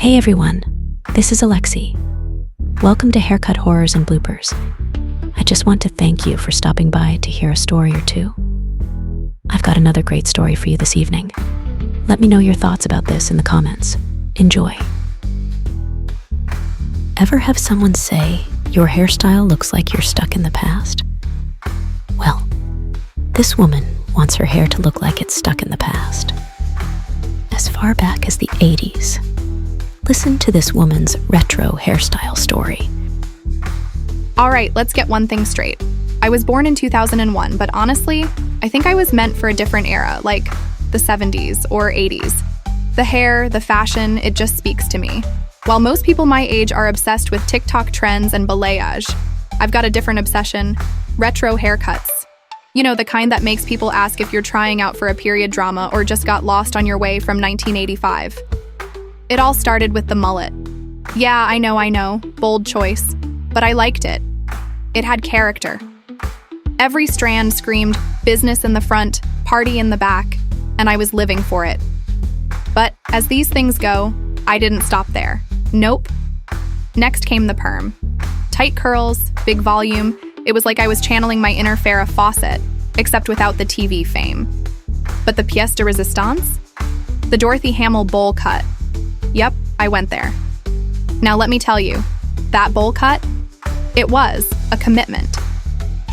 Hey everyone, this is Alexi. Welcome to Haircut Horrors and Bloopers. I just want to thank you for stopping by to hear a story or two. I've got another great story for you this evening. Let me know your thoughts about this in the comments. Enjoy. Ever have someone say your hairstyle looks like you're stuck in the past? Well, this woman wants her hair to look like it's stuck in the past. As far back as the 80s. Listen to this woman's retro hairstyle story. All right, let's get one thing straight. I was born in 2001, but honestly, I think I was meant for a different era, like the 70s or 80s. The hair, the fashion, it just speaks to me. While most people my age are obsessed with TikTok trends and balayage, I've got a different obsession: retro haircuts. You know, the kind that makes people ask if you're trying out for a period drama or just got lost on your way from 1985. It all started with the mullet. Yeah, I know, bold choice, but I liked it. It had character. Every strand screamed business in the front, party in the back, and I was living for it. But as these things go, I didn't stop there. Nope. Next came the perm. Tight curls, big volume. It was like I was channeling my inner Farrah Fawcett, except without the TV fame. But the pièce de résistance? The Dorothy Hamill bowl cut. Yep, I went there. Now let me tell you, that bowl cut, it was a commitment.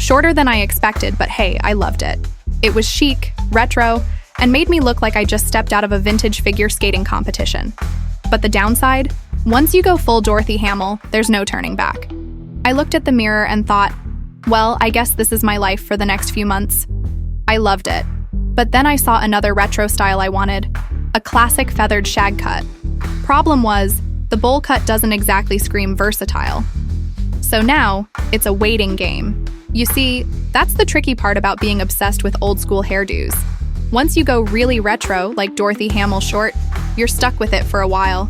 Shorter than I expected, but hey, I loved it. It was chic, retro, and made me look like I just stepped out of a vintage figure skating competition. But the downside? Once you go full Dorothy Hamill, there's no turning back. I looked at the mirror and thought, well, I guess this is my life for the next few months. I loved it. But then I saw another retro style I wanted, a classic feathered shag cut. Problem was, the bowl cut doesn't exactly scream versatile. So now, it's a waiting game. You see, that's the tricky part about being obsessed with old school hairdos. Once you go really retro, like Dorothy Hamill short, you're stuck with it for a while.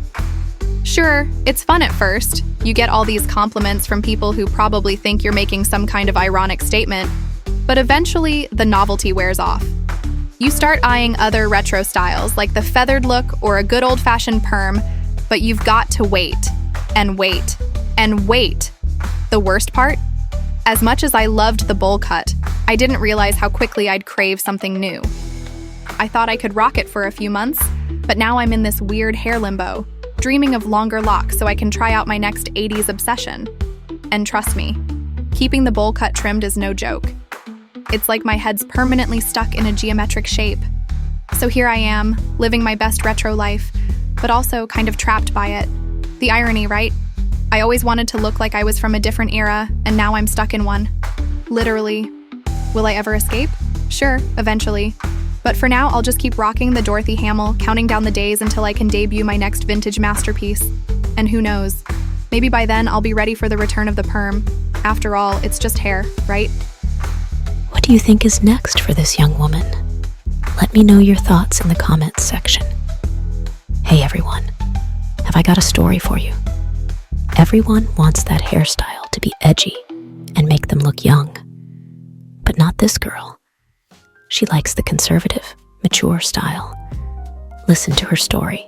Sure, it's fun at first. You get all these compliments from people who probably think you're making some kind of ironic statement, but eventually the novelty wears off. You start eyeing other retro styles like the feathered look or a good old-fashioned perm, but you've got to wait, and wait, and wait. The worst part? As much as I loved the bowl cut, I didn't realize how quickly I'd crave something new. I thought I could rock it for a few months, but now I'm in this weird hair limbo, dreaming of longer locks so I can try out my next 80s obsession. And trust me, keeping the bowl cut trimmed is no joke. It's like my head's permanently stuck in a geometric shape. So here I am, living my best retro life, but also kind of trapped by it. The irony, right? I always wanted to look like I was from a different era, and now I'm stuck in one. Literally. Will I ever escape? Sure, eventually. But for now, I'll just keep rocking the Dorothy Hamill, counting down the days until I can debut my next vintage masterpiece. And who knows? Maybe by then I'll be ready for the return of the perm. After all, it's just hair, right? What do you think is next for this young woman? Let me know your thoughts in the comments section. Hey everyone, have I got a story for you? Everyone wants that hairstyle to be edgy and make them look young. But not this girl. She likes the conservative, mature style. Listen to her story.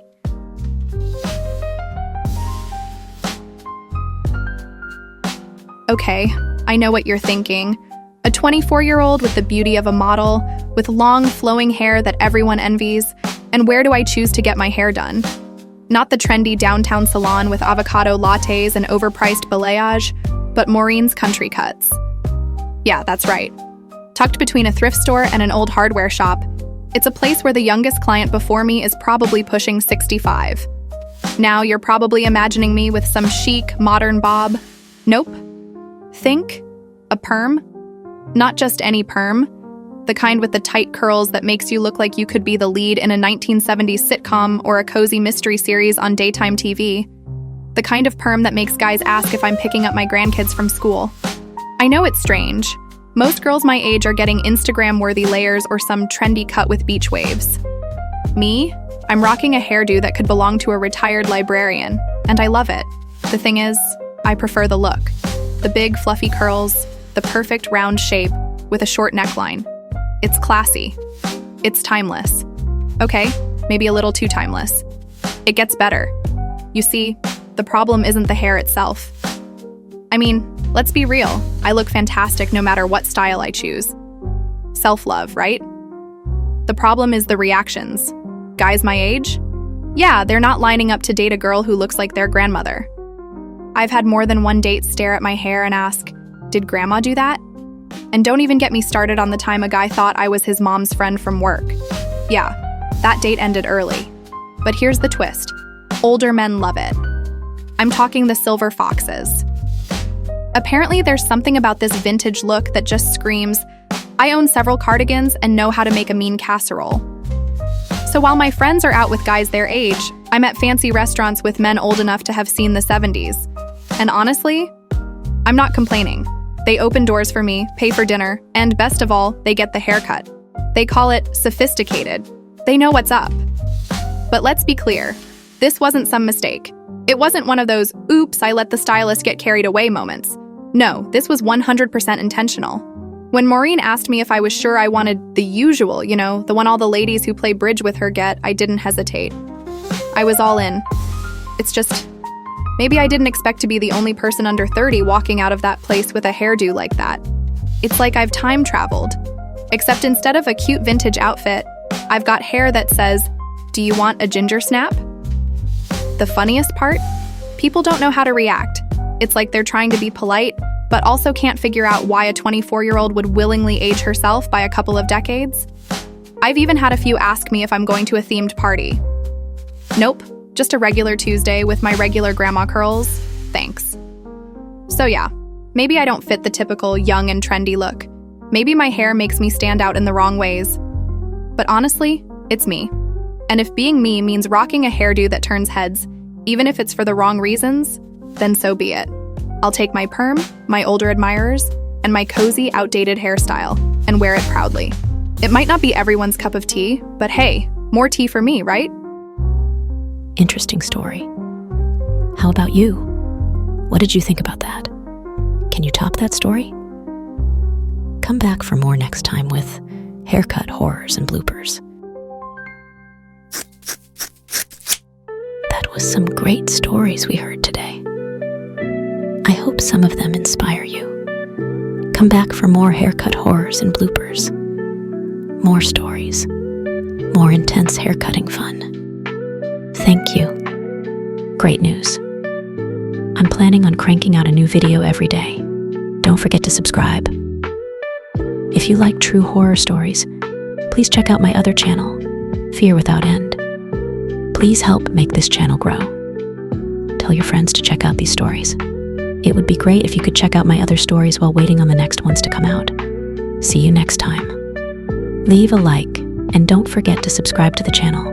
Okay, I know what you're thinking. A 24-year-old with the beauty of a model, with long, flowing hair that everyone envies, and where do I choose to get my hair done? Not the trendy downtown salon with avocado lattes and overpriced balayage, but Maureen's Country Cuts. Yeah, that's right. Tucked between a thrift store and an old hardware shop, it's a place where the youngest client before me is probably pushing 65. Now you're probably imagining me with some chic, modern bob. Nope. Think a perm. Not just any perm, the kind with the tight curls that makes you look like you could be the lead in a 1970s sitcom or a cozy mystery series on daytime TV. The kind of perm that makes guys ask if I'm picking up my grandkids from school. I know it's strange. Most girls my age are getting Instagram-worthy layers or some trendy cut with beach waves. Me? I'm rocking a hairdo that could belong to a retired librarian, and I love it. The thing is, I prefer the look. The big, fluffy curls, the perfect round shape with a short neckline. It's classy. It's timeless. Okay, maybe a little too timeless. It gets better. You see, the problem isn't the hair itself. I mean, let's be real. I look fantastic no matter what style I choose. Self-love, right? The problem is the reactions. Guys my age? Yeah, they're not lining up to date a girl who looks like their grandmother. I've had more than one date stare at my hair and ask, "Did grandma do that?" And don't even get me started on the time a guy thought I was his mom's friend from work. Yeah, that date ended early. But here's the twist. Older men love it. I'm talking the silver foxes. Apparently, there's something about this vintage look that just screams, I own several cardigans and know how to make a mean casserole. So while my friends are out with guys their age, I'm at fancy restaurants with men old enough to have seen the 70s. And honestly, I'm not complaining. They open doors for me, pay for dinner, and best of all, they get the haircut. They call it sophisticated. They know what's up. But let's be clear, this wasn't some mistake. It wasn't one of those, oops, I let the stylist get carried away moments. No, this was 100% intentional. When Maureen asked me if I was sure I wanted the usual, the one all the ladies who play bridge with her get, I didn't hesitate. I was all in. It's just, maybe I didn't expect to be the only person under 30 walking out of that place with a hairdo like that. It's like I've time traveled. Except instead of a cute vintage outfit, I've got hair that says, "Do you want a ginger snap?" The funniest part? People don't know how to react. It's like they're trying to be polite, but also can't figure out why a 24-year-old would willingly age herself by a couple of decades. I've even had a few ask me if I'm going to a themed party. Nope, just a regular Tuesday with my regular grandma curls. Thanks. So yeah, maybe I don't fit the typical young and trendy look. Maybe my hair makes me stand out in the wrong ways. But honestly, it's me. And if being me means rocking a hairdo that turns heads, even if it's for the wrong reasons, then so be it. I'll take my perm, my older admirers, and my cozy, outdated hairstyle and wear it proudly. It might not be everyone's cup of tea, but hey, more tea for me, right? Interesting story. How about you? What did you think about that? Can you top that story? Come back for more next time with haircut horrors and bloopers. That was some great stories we heard today. I hope some of them inspire you. Come back for more haircut horrors and bloopers. More stories. More intense haircutting fun. Thank you. Great news. I'm planning on cranking out a new video every day. Don't forget to subscribe. If you like true horror stories, please check out my other channel, Fear Without End. Please help make this channel grow. Tell your friends to check out these stories. It would be great if you could check out my other stories while waiting on the next ones to come out. See you next time. Leave a like and don't forget to subscribe to the channel.